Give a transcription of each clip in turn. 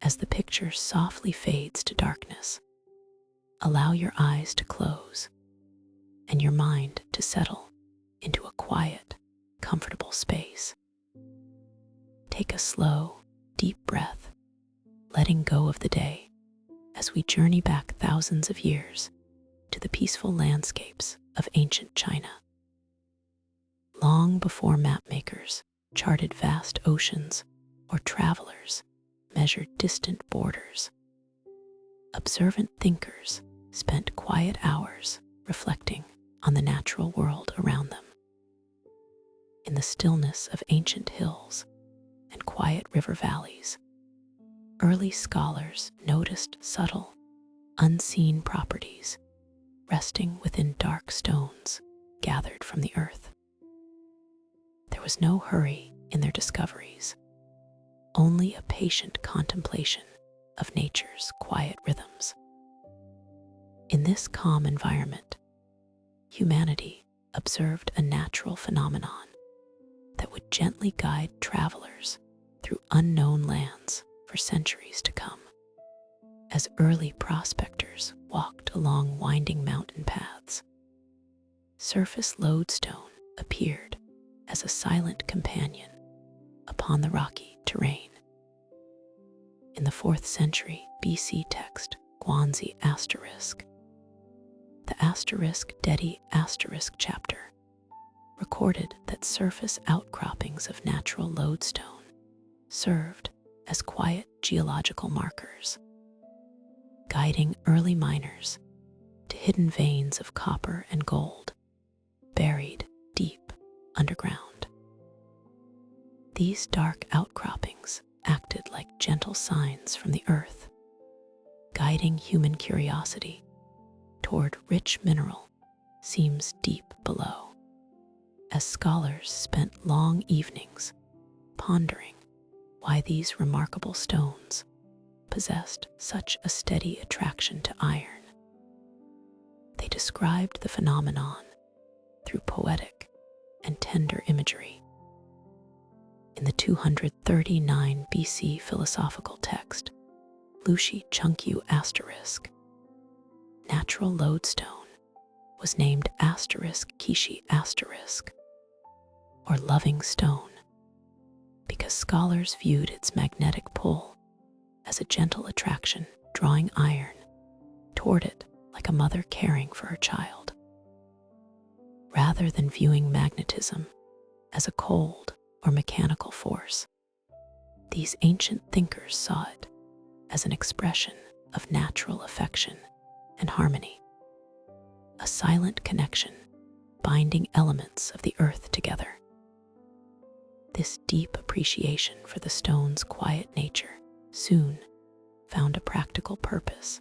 As the picture softly fades to darkness, allow your eyes to close and your mind to settle into a quiet, comfortable space. Take a slow, deep breath, letting go of the day as we journey back thousands of years to the peaceful landscapes of ancient China. Long before mapmakers charted vast oceans or travelers measured distant borders, observant thinkers spent quiet hours reflecting on the natural world around them. In the stillness of ancient hills and quiet river valleys, early scholars noticed subtle, unseen properties resting within dark stones gathered from the earth. There was no hurry in their discoveries, only a patient contemplation of nature's quiet rhythms. In this calm environment, humanity observed a natural phenomenon that would gently guide travelers through unknown lands for centuries to come. As early prospectors walked along winding mountain paths, surface lodestone appeared as a silent companion upon the rocky terrain. In the 4th century BC text Guanzi asterisk, the asterisk Dedi asterisk chapter recorded that surface outcroppings of natural lodestone served as quiet geological markers, guiding early miners to hidden veins of copper and gold buried deep underground. These dark outcroppings acted like gentle signs from the earth, guiding human curiosity toward rich mineral seams deep below. As scholars spent long evenings pondering why these remarkable stones possessed such a steady attraction to iron, they described the phenomenon through poetic and tender imagery. In the 239 BC philosophical text, Lushi Chunkyu asterisk, natural lodestone was named asterisk Kishi asterisk, or loving stone, because scholars viewed its magnetic pull as a gentle attraction drawing iron toward it like a mother caring for her child. Rather than viewing magnetism as a cold or mechanical force, these ancient thinkers saw it as an expression of natural affection and harmony, a silent connection binding elements of the earth together. This deep appreciation for the stone's quiet nature soon found a practical purpose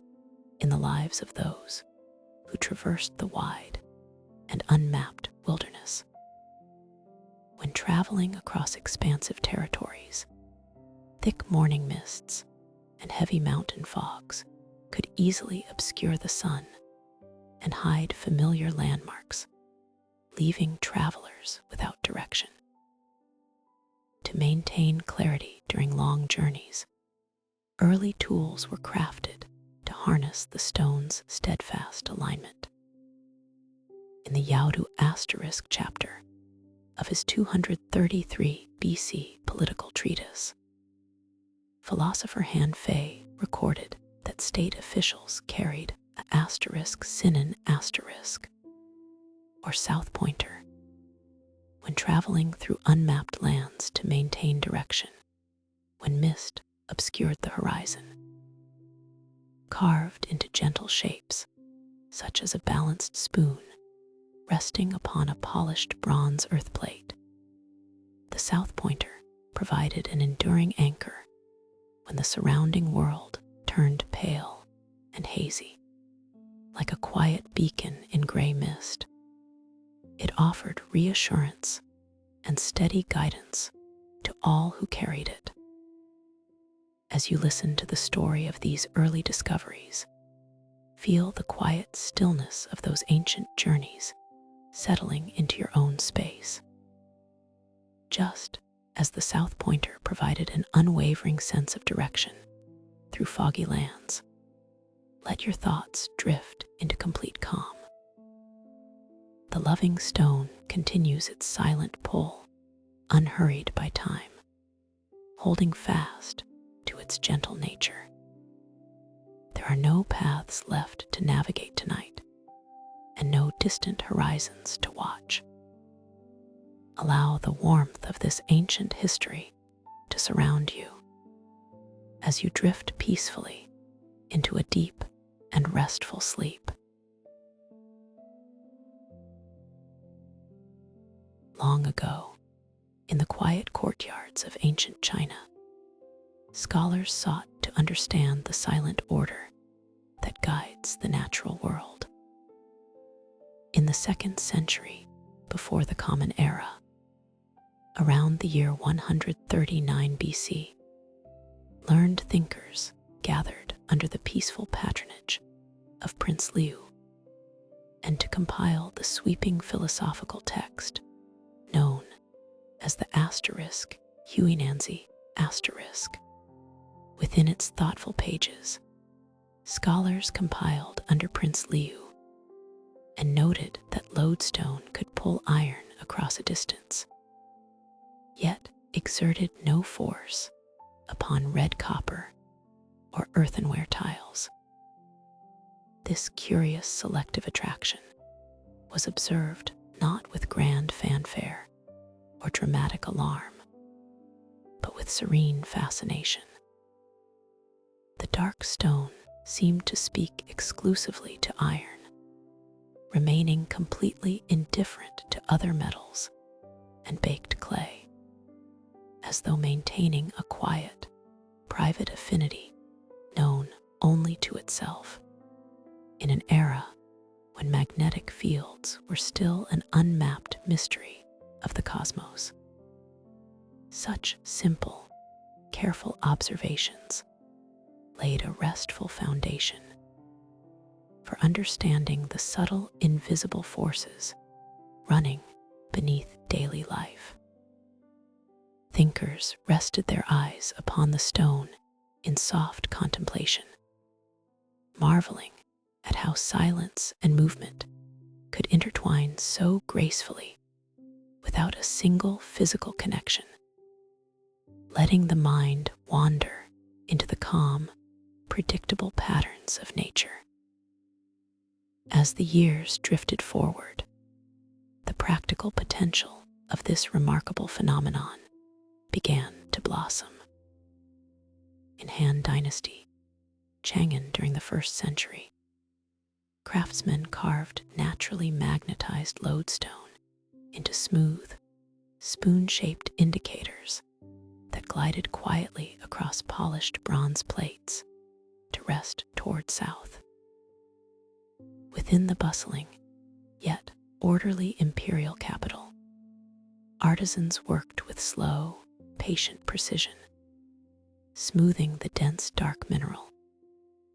in the lives of those who traversed the wide and unmapped wilderness. When traveling across expansive territories, thick morning mists and heavy mountain fogs could easily obscure the sun and hide familiar landmarks, leaving travelers without direction. To maintain clarity during long journeys, early tools were crafted to harness the stone's steadfast alignment. In the Yaodu asterisk chapter of his 233 BC political treatise, philosopher Han Fei recorded that state officials carried an asterisk sinan asterisk, or south pointer, when traveling through unmapped lands to maintain direction when mist obscured the horizon. Carved into gentle shapes, such as a balanced spoon resting upon a polished bronze earth plate, the south pointer provided an enduring anchor when the surrounding world turned pale and hazy. Like a quiet beacon in gray mist, it offered reassurance and steady guidance to all who carried it. As you listen to the story of these early discoveries, feel the quiet stillness of those ancient journeys settling into your own space. Just as the south pointer provided an unwavering sense of direction, through foggy lands. Let your thoughts drift into complete calm. The loving stone continues its silent pull, unhurried by time, holding fast to its gentle nature. There are no paths left to navigate tonight, and no distant horizons to watch. Allow the warmth of this ancient history to surround you as you drift peacefully into a deep and restful sleep. Long ago, in the quiet courtyards of ancient China, scholars sought to understand the silent order that guides the natural world. In the 2nd century before the Common Era, around the year 139 BC, learned thinkers gathered under the peaceful patronage of Prince Liu, and to compile the sweeping philosophical text known as the asterisk Huinanzi asterisk. Within its thoughtful pages, scholars compiled under Prince Liu and noted that lodestone could pull iron across a distance, yet exerted no force upon red copper or earthenware tiles. This curious selective attraction was observed not with grand fanfare or dramatic alarm, but with serene fascination. The dark stone seemed to speak exclusively to iron, remaining completely indifferent to other metals and baked clay, as though maintaining a quiet, private affinity known only to itself, in an era when magnetic fields were still an unmapped mystery of the cosmos. Such simple, careful observations laid a restful foundation for understanding the subtle, invisible forces running beneath daily life. Thinkers rested their eyes upon the stone in soft contemplation, marveling at how silence and movement could intertwine so gracefully without a single physical connection, letting the mind wander into the calm, predictable patterns of nature. As the years drifted forward, the practical potential of this remarkable phenomenon began to blossom. In Han Dynasty, Chang'an during the 1st century, craftsmen carved naturally magnetized lodestone into smooth, spoon-shaped indicators that glided quietly across polished bronze plates to rest toward south. Within the bustling, yet orderly imperial capital, artisans worked with slow, patient precision, smoothing the dense dark mineral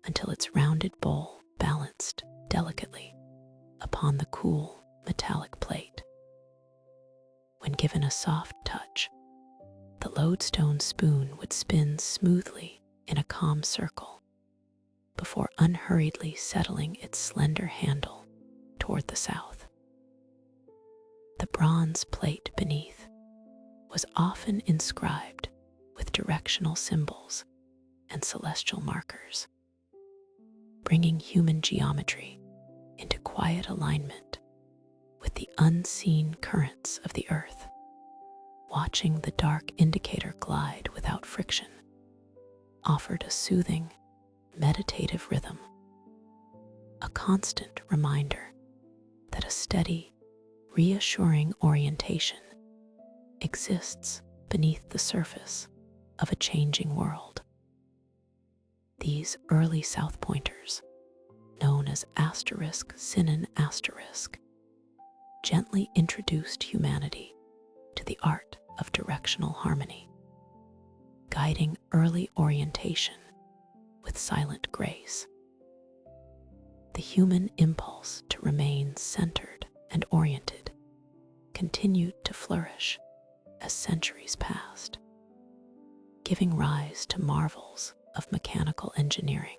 until its rounded bowl balanced delicately upon the cool metallic plate. When given a soft touch, the lodestone spoon would spin smoothly in a calm circle before unhurriedly settling its slender handle toward the south. The bronze plate beneath was often inscribed with directional symbols and celestial markers, bringing human geometry into quiet alignment with the unseen currents of the earth. Watching the dark indicator glide without friction offered a soothing, meditative rhythm, a constant reminder that a steady, reassuring orientation exists beneath the surface of a changing world. These early South Pointers, known as sinan asterisk, gently introduced humanity to the art of directional harmony, guiding early orientation with silent grace. The human impulse to remain centered and oriented continued to flourish as centuries passed, giving rise to marvels of mechanical engineering,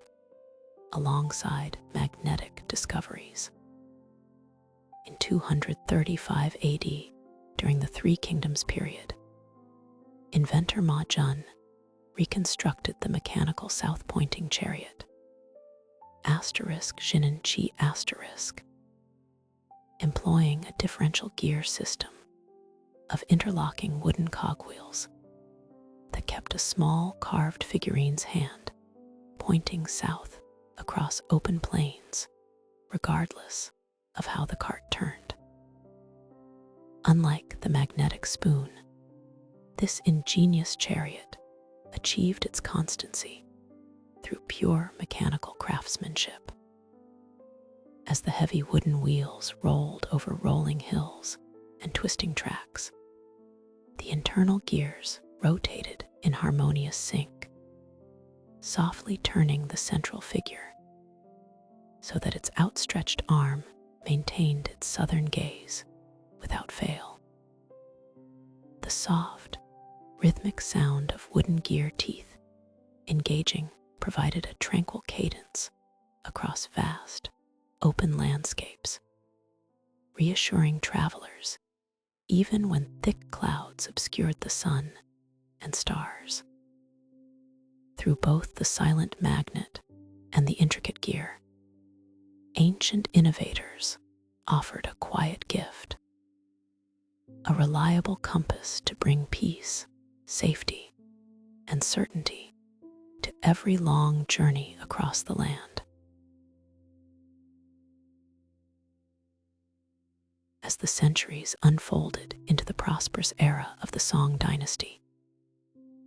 alongside magnetic discoveries. In 235 AD, during the Three Kingdoms period, inventor Ma Jun reconstructed the mechanical south-pointing chariot, Shinan Qi, employing a differential gear system of interlocking wooden cogwheels that kept a small carved figurine's hand pointing south across open plains, regardless of how the cart turned. Unlike the magnetic spoon, this ingenious chariot achieved its constancy through pure mechanical craftsmanship. As the heavy wooden wheels rolled over rolling hills and twisting tracks, the internal gears rotated in harmonious sync, softly turning the central figure so that its outstretched arm maintained its southern gaze without fail. The soft, rhythmic sound of wooden gear teeth engaging provided a tranquil cadence across vast, open landscapes, reassuring travelers even when thick clouds obscured the sun and stars. Through both the silent magnet and the intricate gear, ancient innovators offered a quiet gift, a reliable compass to bring peace, safety, and certainty to every long journey across the land. As the centuries unfolded into the prosperous era of the Song Dynasty,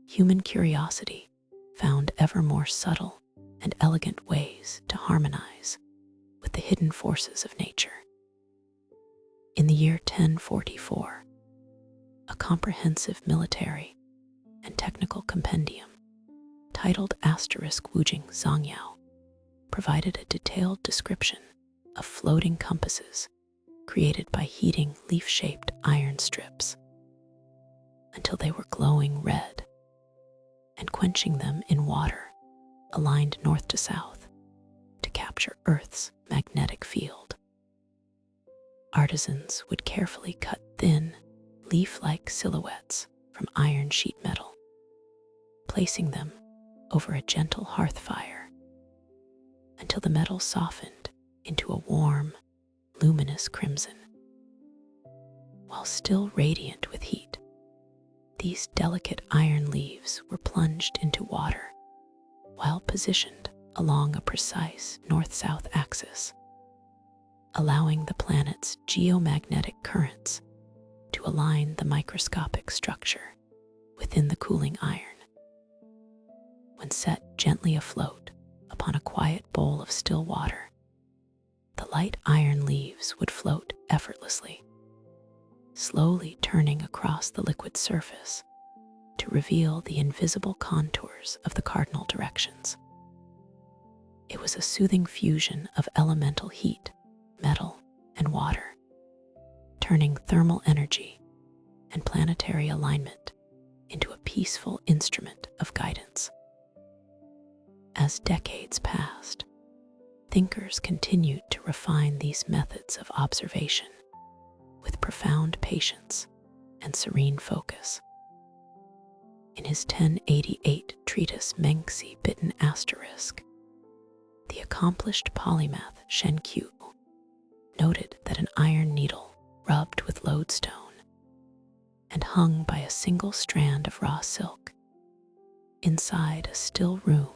human curiosity found ever more subtle and elegant ways to harmonize with the hidden forces of nature. In the year 1044, a comprehensive military and technical compendium titled Wujing Zongyao provided a detailed description of floating compasses created by heating leaf-shaped iron strips until they were glowing red and quenching them in water aligned north to south to capture Earth's magnetic field. Artisans would carefully cut thin, leaf-like silhouettes from iron sheet metal, placing them over a gentle hearth fire until the metal softened into a warm, luminous crimson. While still radiant with heat, these delicate iron leaves were plunged into water while positioned along a precise north-south axis, allowing the planet's geomagnetic currents to align the microscopic structure within the cooling iron. When set gently afloat upon a quiet bowl of still water, the light iron leaves would float effortlessly, slowly turning across the liquid surface to reveal the invisible contours of the cardinal directions. It was a soothing fusion of elemental heat, metal, and water, turning thermal energy and planetary alignment into a peaceful instrument of guidance. As decades passed, thinkers continued to refine these methods of observation with profound patience and serene focus. In his 1088 treatise Mengxi Bitten Asterisk, the accomplished polymath Shen Kuo noted that an iron needle rubbed with lodestone and hung by a single strand of raw silk inside a still room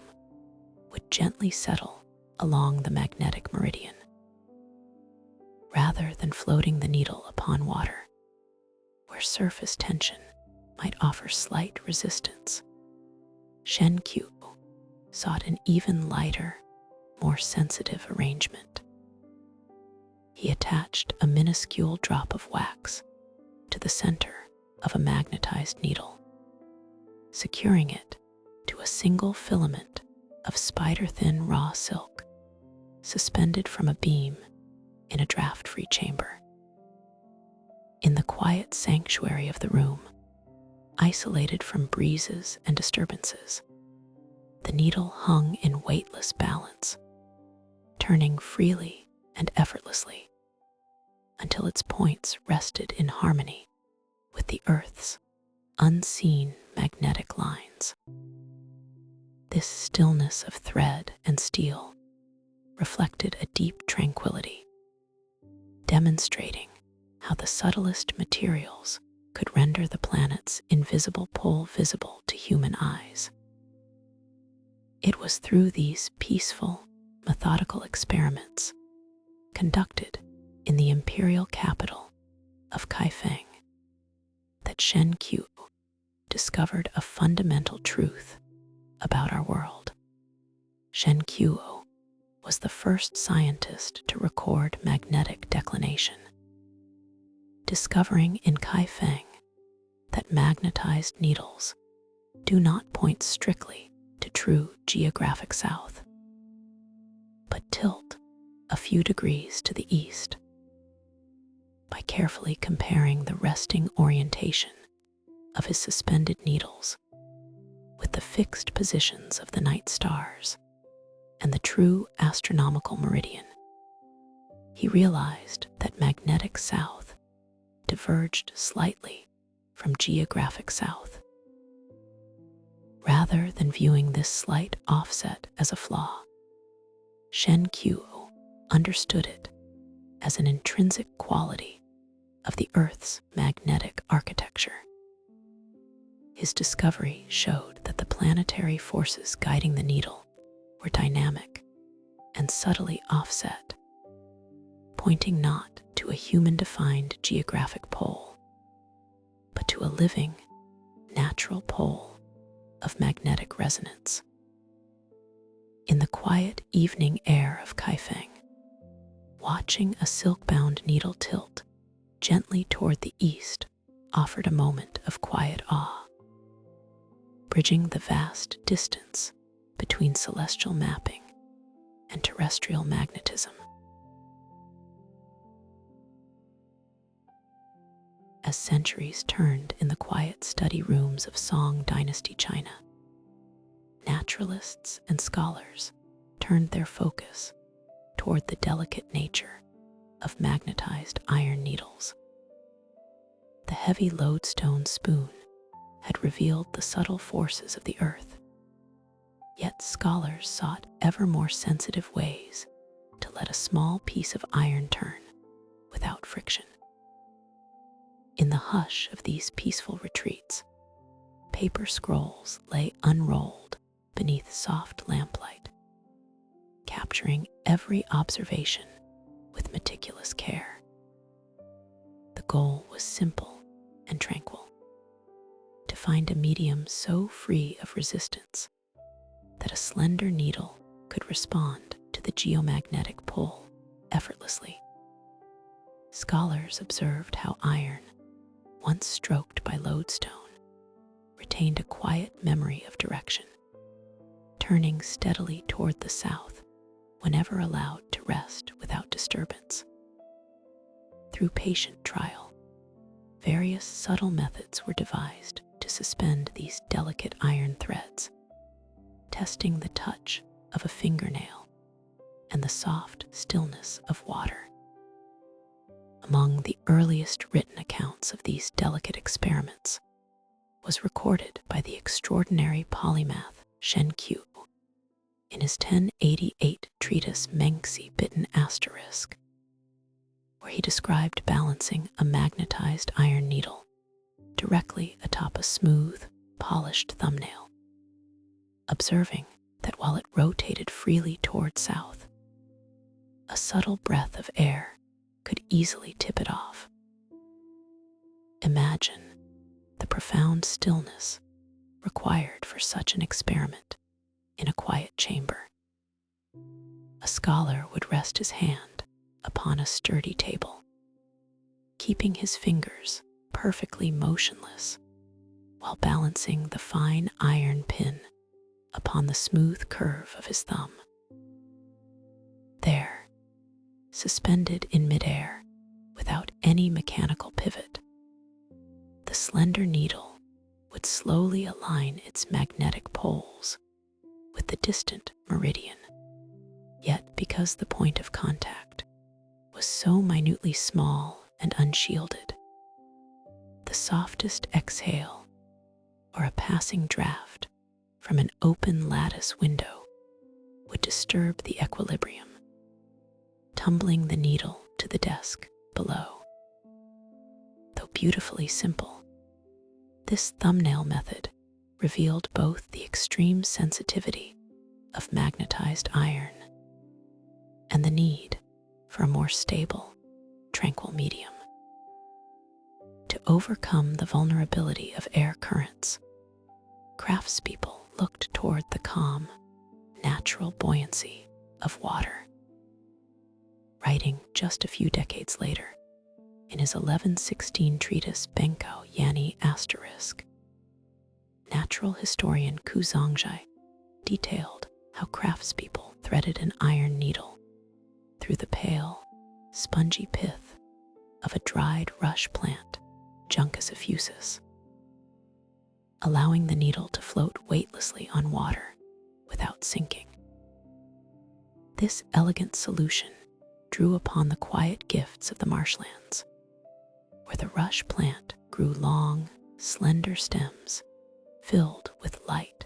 would gently settle along the magnetic meridian. Rather than floating the needle upon water, where surface tension might offer slight resistance, Shen Kuo sought an even lighter, more sensitive arrangement. He attached a minuscule drop of wax to the center of a magnetized needle, securing it to a single filament of spider-thin raw silk suspended from a beam in a draft-free chamber. In the quiet sanctuary of the room, isolated from breezes and disturbances, The needle hung in weightless balance, turning freely and effortlessly until its points rested in harmony with the Earth's unseen magnetic lines. This stillness of thread and steel reflected a deep tranquility, demonstrating how the subtlest materials could render the planet's invisible pull visible to human eyes. It was through these peaceful, methodical experiments conducted in the imperial capital of Kaifeng that Shen Kuo discovered a fundamental truth about our world. Shen Kuo was the first scientist to record magnetic declination, discovering in Kaifeng that magnetized needles do not point strictly to true geographic south, but tilt a few degrees to the east. By carefully comparing the resting orientation of his suspended needles with the fixed positions of the night stars and the true astronomical meridian, he realized that magnetic south diverged slightly from geographic south. Rather than viewing this slight offset as a flaw, Shen Kuo understood it as an intrinsic quality of the Earth's magnetic architecture. His discovery showed that the planetary forces guiding the needle were dynamic and subtly offset, pointing not to a human-defined geographic pole, but to a living, natural pole of magnetic resonance. In the quiet evening air of Kaifeng, watching a silk-bound needle tilt gently toward the east offered a moment of quiet awe, bridging the vast distance between celestial mapping and terrestrial magnetism. As centuries turned in the quiet study rooms of Song Dynasty China, naturalists and scholars turned their focus toward the delicate nature of magnetized iron needles. The heavy lodestone spoon had revealed the subtle forces of the earth, yet scholars sought ever more sensitive ways to let a small piece of iron turn without friction. In the hush of these peaceful retreats, paper scrolls lay unrolled beneath soft lamplight, capturing every observation with meticulous care. The goal was simple and tranquil: to find a medium so free of resistance that a slender needle could respond to the geomagnetic pull effortlessly. Scholars observed how iron, once stroked by lodestone, retained a quiet memory of direction, turning steadily toward the south whenever allowed to rest without disturbance. Through patient trial, various subtle methods were devised to suspend these delicate iron threads, testing the touch of a fingernail and the soft stillness of water. Among the earliest written accounts of these delicate experiments was recorded by the extraordinary polymath Shen Kuo in his 1088 treatise Mengxi Bitten Asterisk, where he described balancing a magnetized iron needle directly atop a smooth, polished thumbnail, observing that while it rotated freely toward south, a subtle breath of air could easily tip it off. Imagine the profound stillness required for such an experiment in a quiet chamber. A scholar would rest his hand upon a sturdy table, keeping his fingers perfectly motionless while balancing the fine iron pin upon the smooth curve of his thumb. There, suspended in midair without any mechanical pivot, the slender needle would slowly align its magnetic poles with the distant Meridian. Yet, because the point of contact was so minutely small and unshielded, the softest exhale or a passing draft from an open lattice window would disturb the equilibrium, tumbling the needle to the desk below. Though beautifully simple, this thumbnail method revealed both the extreme sensitivity of magnetized iron and the need for a more stable, tranquil medium. To overcome the vulnerability of air currents, craftspeople looked toward the calm, natural buoyancy of water. Writing just a few decades later, in his 1116 treatise Benkao Yani Asterisk, natural historian Ku Zhangzhai detailed how craftspeople threaded an iron needle through the pale, spongy pith of a dried rush plant, Juncus effusus, allowing the needle to float weightlessly on water without sinking. This elegant solution drew upon the quiet gifts of the marshlands, where the rush plant grew long, slender stems filled with light,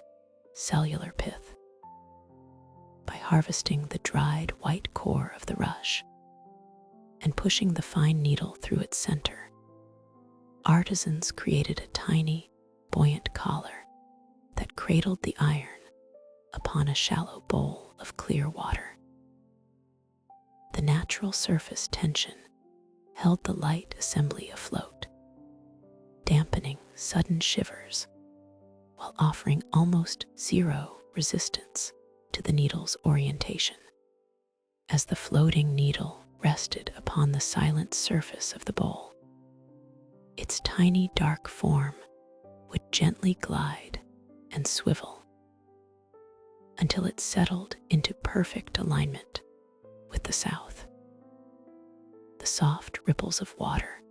cellular pith. By harvesting the dried white core of the rush and pushing the fine needle through its center, artisans created a tiny, buoyant collar that cradled the iron upon a shallow bowl of clear water. The natural surface tension held the light assembly afloat, dampening sudden shivers while offering almost zero resistance to the needle's orientation. As the floating needle rested upon the silent surface of the bowl, its tiny dark form would gently glide and swivel until it settled into perfect alignment with the south. The soft ripples of water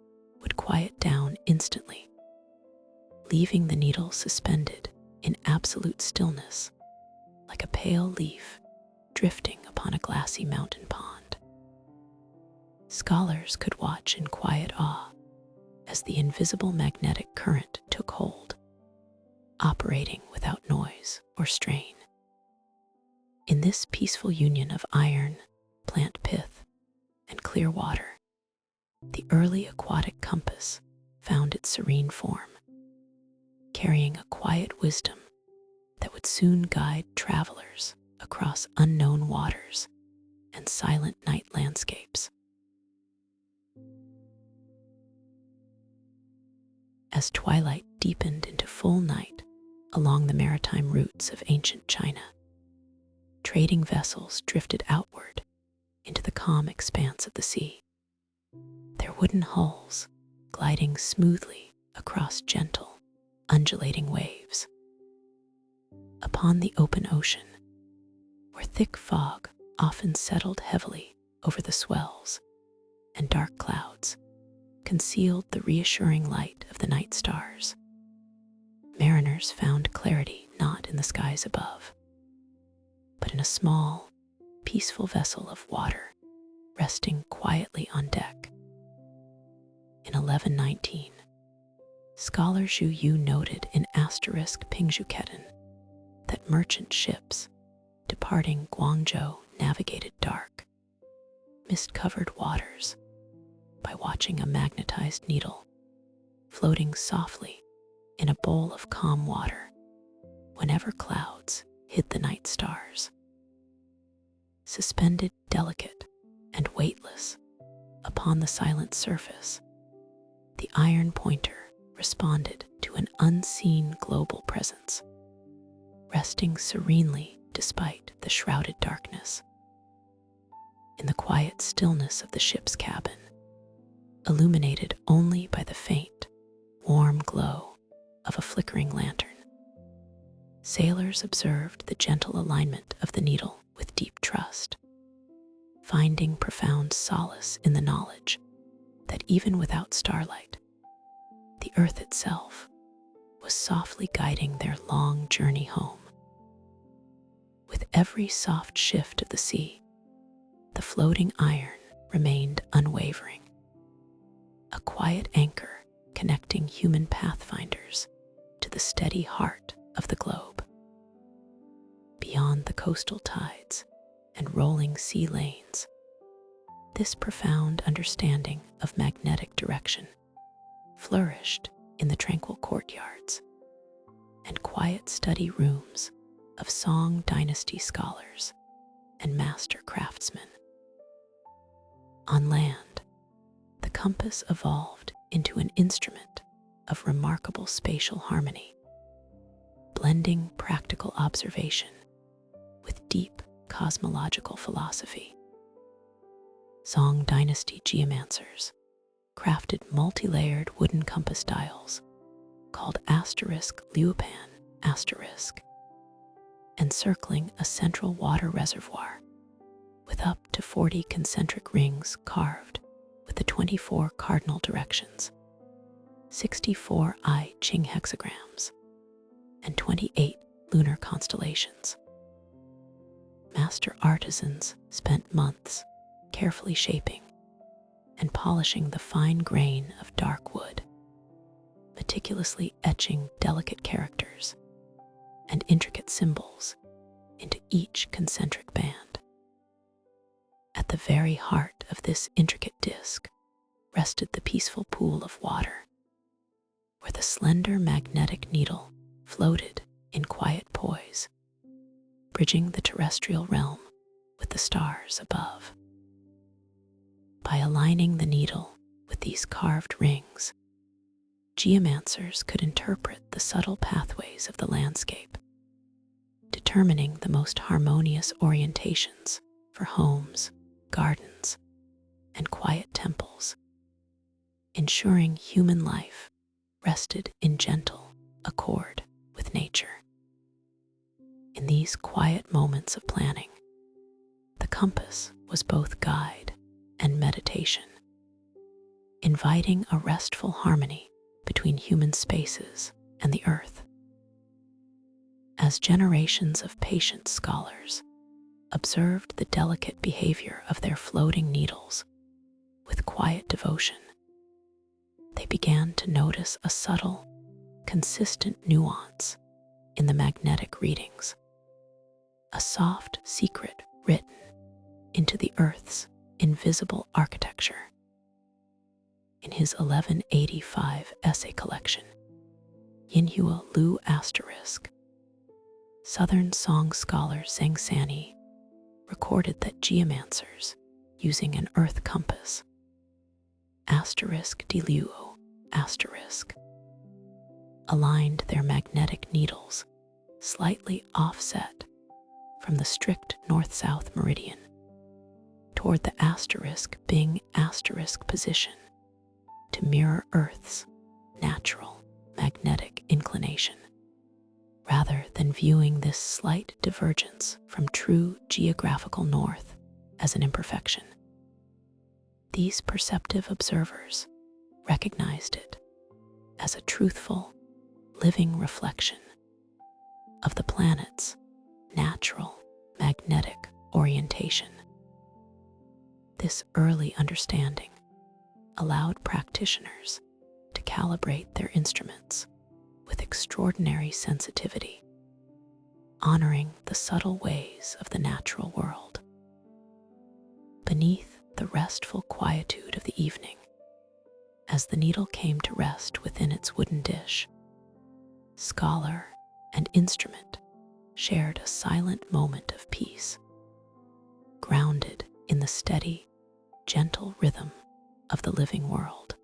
would quiet down instantly, leaving the needle suspended in absolute stillness, like a pale leaf drifting upon a glassy mountain pond. Scholars could watch in quiet awe as the invisible magnetic current took hold, operating without noise or strain. In this peaceful union of iron, plant pith, and clear water, the early aquatic compass found its serene form, carrying a quiet wisdom that would soon guide travelers across unknown waters and silent night landscapes. As twilight deepened into full night along the maritime routes of ancient China, trading vessels drifted outward into the calm expanse of the sea, their wooden hulls gliding smoothly across gentle, undulating waves. Upon the open ocean, where thick fog often settled heavily over the swells and dark clouds concealed the reassuring light of the night stars, mariners found clarity not in the skies above, but in a small, peaceful vessel of water resting quietly on deck. In 1119, scholar Zhu Yu noted in asterisk Pingzhuketan that merchant ships departing Guangzhou navigated dark, mist-covered waters by watching a magnetized needle floating softly in a bowl of calm water whenever clouds hid the night stars. Suspended delicate and weightless upon the silent surface, the iron pointer responded to an unseen global presence, resting serenely despite the shrouded darkness. In the quiet stillness of the ship's cabin, illuminated only by the faint, warm glow of a flickering lantern, sailors observed the gentle alignment of the needle with deep trust, finding profound solace in the knowledge that even without starlight, the earth itself was softly guiding their long journey home. every soft shift of the sea, the floating iron remained unwavering, a quiet anchor connecting human pathfinders to the steady heart of the globe. Beyond the coastal tides and rolling sea lanes, this profound understanding of magnetic direction flourished in the tranquil courtyards and quiet study rooms of Song Dynasty scholars and master craftsmen. On land, the compass evolved into an instrument of remarkable spatial harmony, blending practical observation with deep cosmological philosophy. Song Dynasty geomancers crafted multi-layered wooden compass dials called *Liupan*, encircling a central water reservoir with up to 40 concentric rings carved with the 24 cardinal directions, 64 I Ching hexagrams, and 28 lunar constellations. Master artisans spent months carefully shaping and polishing the fine grain of dark wood, meticulously etching delicate characters and intricate symbols into each concentric band. At the very heart of this intricate disc rested the peaceful pool of water, where the slender magnetic needle floated in quiet poise, bridging the terrestrial realm with the stars above. By aligning the needle with these carved rings, geomancers could interpret the subtle pathways of the landscape, determining the most harmonious orientations for homes, gardens, and quiet temples, ensuring human life rested in gentle accord with nature. In these quiet moments of planning, the compass was both guide and meditation, inviting a restful harmony between human spaces and the earth. As generations of patient scholars observed the delicate behavior of their floating needles with quiet devotion, they began to notice a subtle, consistent nuance in the magnetic readings, a soft secret written into the Earth's invisible architecture. In his 1185 essay collection, Yinhua Lu *, Southern Song scholar Zheng He recorded that geomancers, using an earth compass, *Diluo*, aligned their magnetic needles slightly offset from the strict north-south meridian toward the Bing position to mirror Earth's natural magnetic inclination, rather than viewing this slight divergence from true geographical north as an imperfection. These perceptive observers recognized it as a truthful, living reflection of the planet's natural magnetic orientation. This early understanding allowed practitioners to calibrate their instruments with extraordinary sensitivity, honoring the subtle ways of the natural world. Beneath the restful quietude of the evening, as the needle came to rest within its wooden dish, scholar and instrument shared a silent moment of peace, grounded in the steady, gentle rhythm of the living world.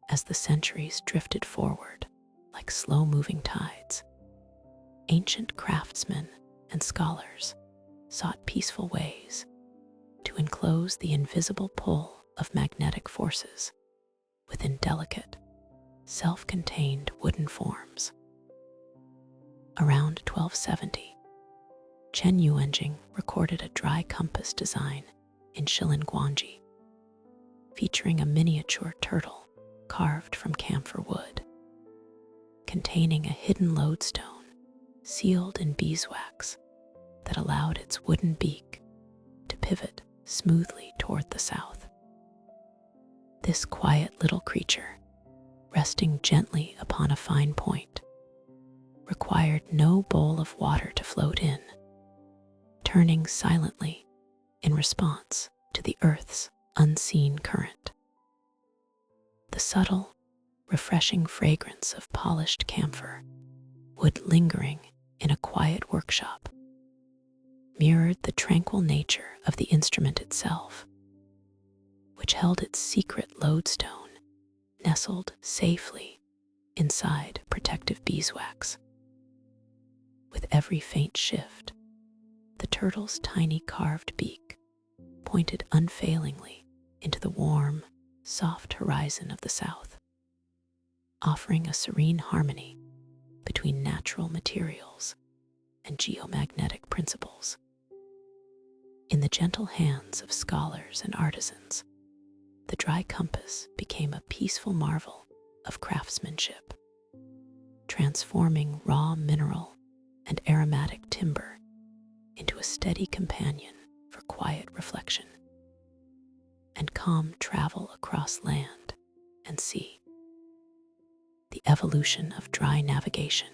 As the centuries drifted forward like slow-moving tides, ancient craftsmen and scholars sought peaceful ways to enclose the invisible pull of magnetic forces within delicate, self-contained wooden forms. Around 1270, Chen Yuanjing recorded a dry compass design in Shilin Guangji, featuring a miniature turtle carved from camphor wood. containing a hidden lodestone sealed in beeswax that allowed its wooden beak to pivot smoothly toward the south. This quiet little creature, resting gently upon a fine point, required no bowl of water to float in, turning silently in response to the Earth's unseen current. The subtle, refreshing fragrance of polished camphor, wood lingering in a quiet workshop, mirrored the tranquil nature of the instrument itself, which held its secret lodestone nestled safely inside protective beeswax. With every faint shift, the turtle's tiny carved beak pointed unfailingly into the warm, soft horizon of the south, offering a serene harmony between natural materials and geomagnetic principles. In the gentle hands of scholars and artisans, the dry compass became a peaceful marvel of craftsmanship, transforming raw mineral and aromatic timber into a steady companion for quiet reflection and calm travel across land and sea. The evolution of dry navigation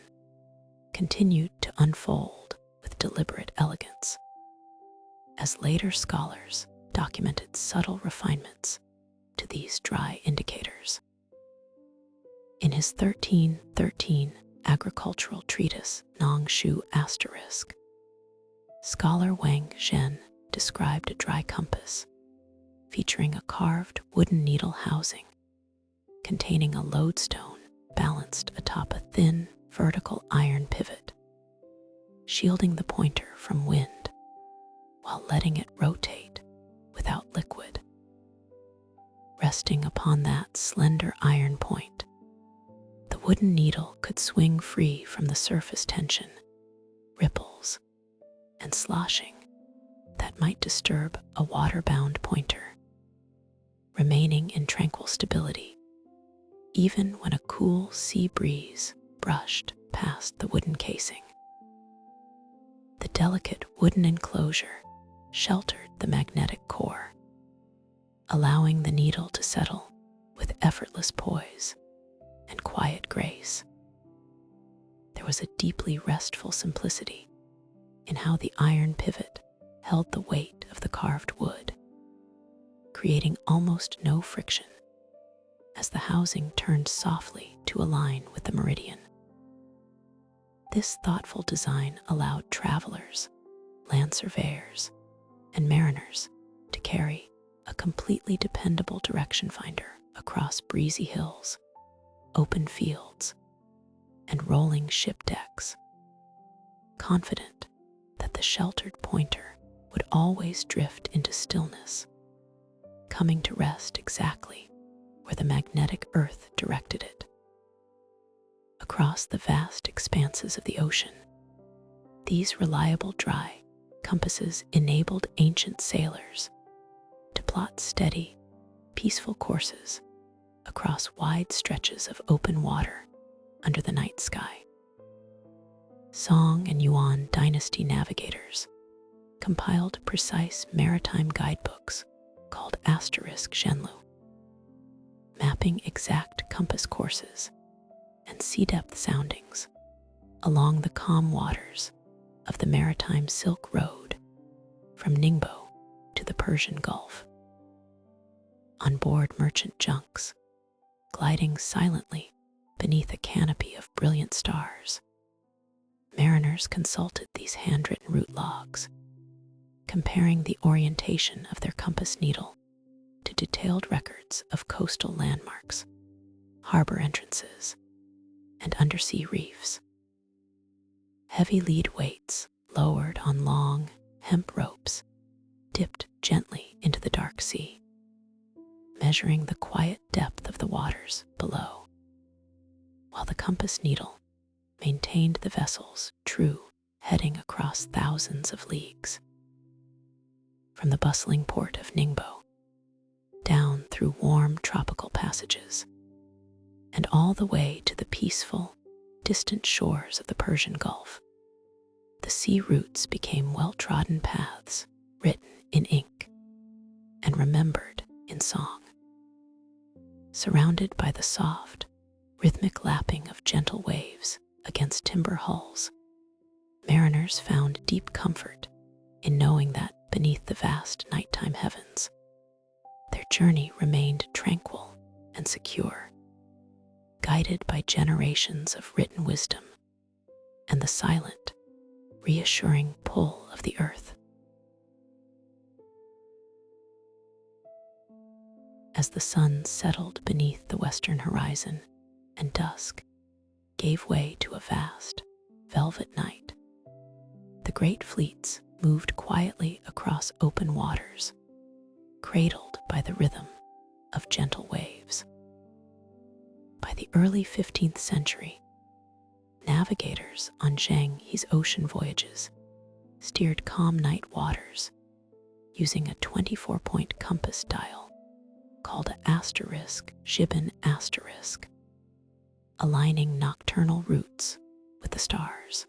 continued to unfold with deliberate elegance, as later scholars documented subtle refinements to these dry indicators. In his 1313 agricultural treatise Nong Shu Asterisk, scholar Wang Zhen described a dry compass featuring a carved wooden needle housing containing a lodestone balanced atop a thin, vertical iron pivot, shielding the pointer from wind while letting it rotate without liquid. Resting upon that slender iron point, the wooden needle could swing free from the surface tension, ripples, and sloshing that might disturb a water-bound pointer, remaining in tranquil stability even when a cool sea breeze brushed past the wooden casing. The delicate wooden enclosure sheltered the magnetic core, allowing the needle to settle with effortless poise and quiet grace. There was a deeply restful simplicity in how the iron pivot held the weight of the carved wood, creating almost no friction as the housing turned softly to align with the meridian. This thoughtful design allowed travelers, land surveyors, and mariners to carry a completely dependable direction finder across breezy hills, open fields, and rolling ship decks, confident that the sheltered pointer would always drift into stillness, coming to rest exactly where the magnetic earth directed it. Across the vast expanses of the ocean, these reliable dry compasses enabled ancient sailors to plot steady, peaceful courses across wide stretches of open water under the night sky. Song and Yuan Dynasty navigators compiled precise maritime guidebooks called asterisk Shenlu, mapping exact compass courses and sea depth soundings along the calm waters of the maritime Silk Road from Ningbo to the Persian Gulf. On board merchant junks, gliding silently beneath a canopy of brilliant stars, mariners consulted these handwritten route logs, comparing the orientation of their compass needle to detailed records of coastal landmarks, harbor entrances, and undersea reefs. Heavy lead weights lowered on long hemp ropes dipped gently into the dark sea, measuring the quiet depth of the waters below, while the compass needle maintained the vessel's true heading across thousands of leagues. From the bustling port of Ningbo, down through warm tropical passages, and all the way to the peaceful, distant shores of the Persian Gulf. The sea routes became well-trodden paths, written in ink and remembered in song. Surrounded by the soft, rhythmic lapping of gentle waves against timber hulls, mariners found deep comfort in knowing that beneath the vast nighttime heavens, their journey remained tranquil and secure, guided by generations of written wisdom and the silent, reassuring pull of the earth. As the sun settled beneath the western horizon and dusk gave way to a vast, velvet night, the great fleets moved quietly across open waters, cradled by the rhythm of gentle waves. By the early 15th century, navigators on Zheng He's ocean voyages steered calm night waters using a 24-point compass dial called a *Shibin*, aligning nocturnal routes with the stars.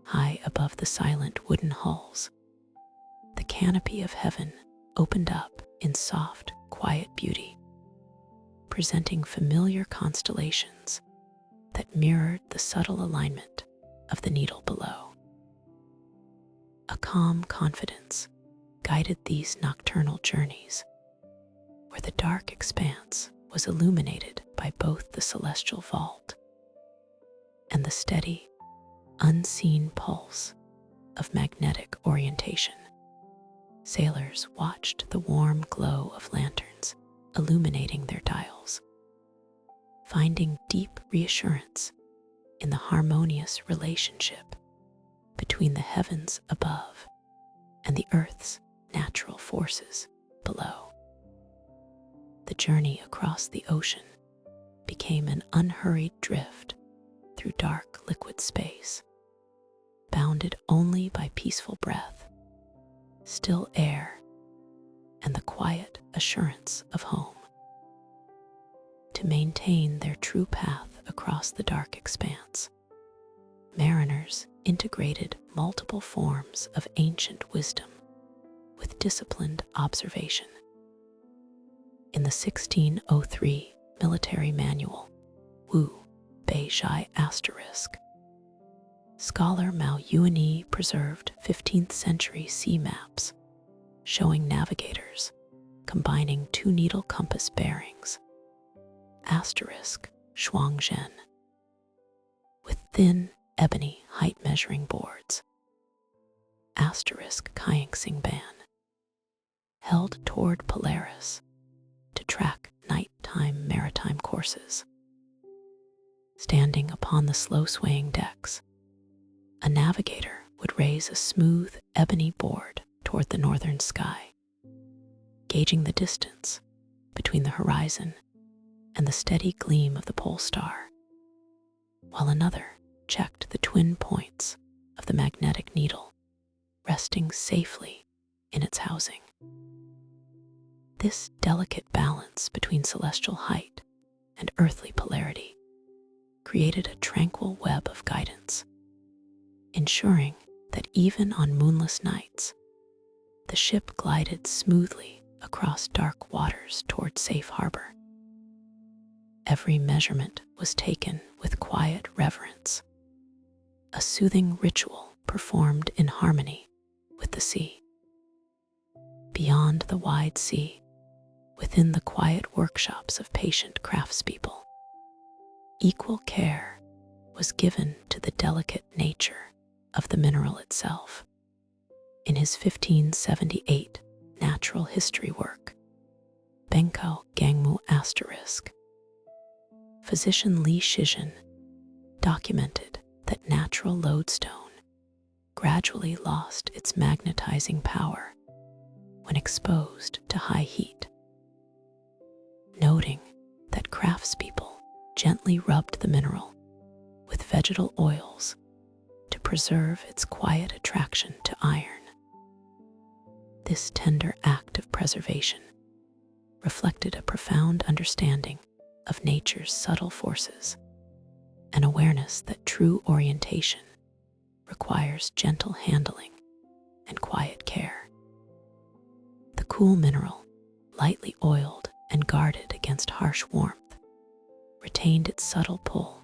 High above the silent wooden hulls, the canopy of heaven opened up in soft, quiet beauty, presenting familiar constellations that mirrored the subtle alignment of the needle below. A calm confidence guided these nocturnal journeys, where the dark expanse was illuminated by both the celestial vault and the steady, unseen pulse of magnetic orientation. Sailors watched the warm glow of lanterns illuminating their dials, finding deep reassurance in the harmonious relationship between the heavens above and the earth's natural forces below. The journey across the ocean became an unhurried drift through dark liquid space, bounded only by peaceful breath, still air, and the quiet assurance of home. To maintain their true path across the dark expanse, mariners integrated multiple forms of ancient wisdom with disciplined observation. In the 1603 military manual, Wu Beizhai *, scholar Mao Yuanyi preserved 15th century sea maps showing navigators combining two needle compass bearings, *Shuangzhen, with thin ebony height measuring boards, *Kaiangxingban, held toward Polaris to track nighttime maritime courses. Standing upon the slow swaying decks, a navigator would raise a smooth ebony board toward the northern sky, gauging the distance between the horizon and the steady gleam of the pole star, while another checked the twin points of the magnetic needle resting safely in its housing. This delicate balance between celestial height and earthly polarity created a tranquil web of guidance, ensuring that even on moonless nights, the ship glided smoothly across dark waters toward safe harbor. Every measurement was taken with quiet reverence, a soothing ritual performed in harmony with the sea. Beyond the wide sea, within the quiet workshops of patient craftspeople, equal care was given to the delicate nature of the mineral itself. In his 1578 natural history work, Benkao Gangmu *, physician Li Shizhen documented that natural lodestone gradually lost its magnetizing power when exposed to high heat, noting that craftspeople gently rubbed the mineral with vegetal oils to preserve its quiet attraction to iron. This tender act of preservation reflected a profound understanding of nature's subtle forces an awareness that true orientation requires gentle handling and quiet care. The cool mineral, lightly oiled and guarded against harsh warmth, retained its subtle pull,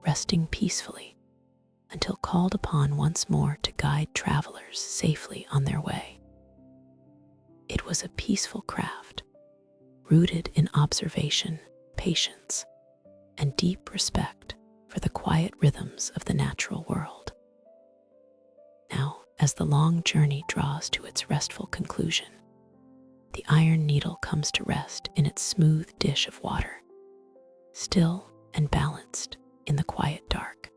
resting peacefully until called upon once more to guide travelers safely on their way. It was a peaceful craft, rooted in observation, patience, and deep respect for the quiet rhythms of the natural world. Now, as the long journey draws to its restful conclusion, the iron needle comes to rest in its smooth dish of water, still and balanced in the quiet dark.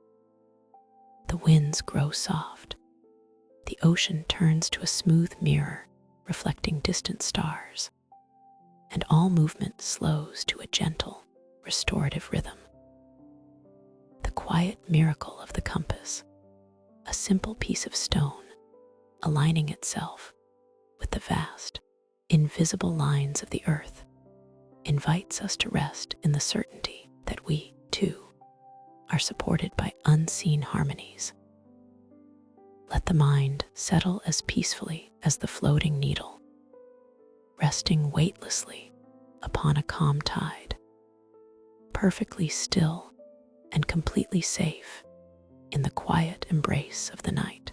The winds grow soft. The ocean turns to a smooth mirror reflecting distant stars, and all movement slows to a gentle, restorative rhythm. The quiet miracle of the compass, a simple piece of stone aligning itself with the vast, invisible lines of the earth, invites us to rest in the certainty that we, too, are supported by unseen harmonies. Let the mind settle as peacefully as the floating needle, resting weightlessly upon a calm tide, perfectly still and completely safe in the quiet embrace of the night.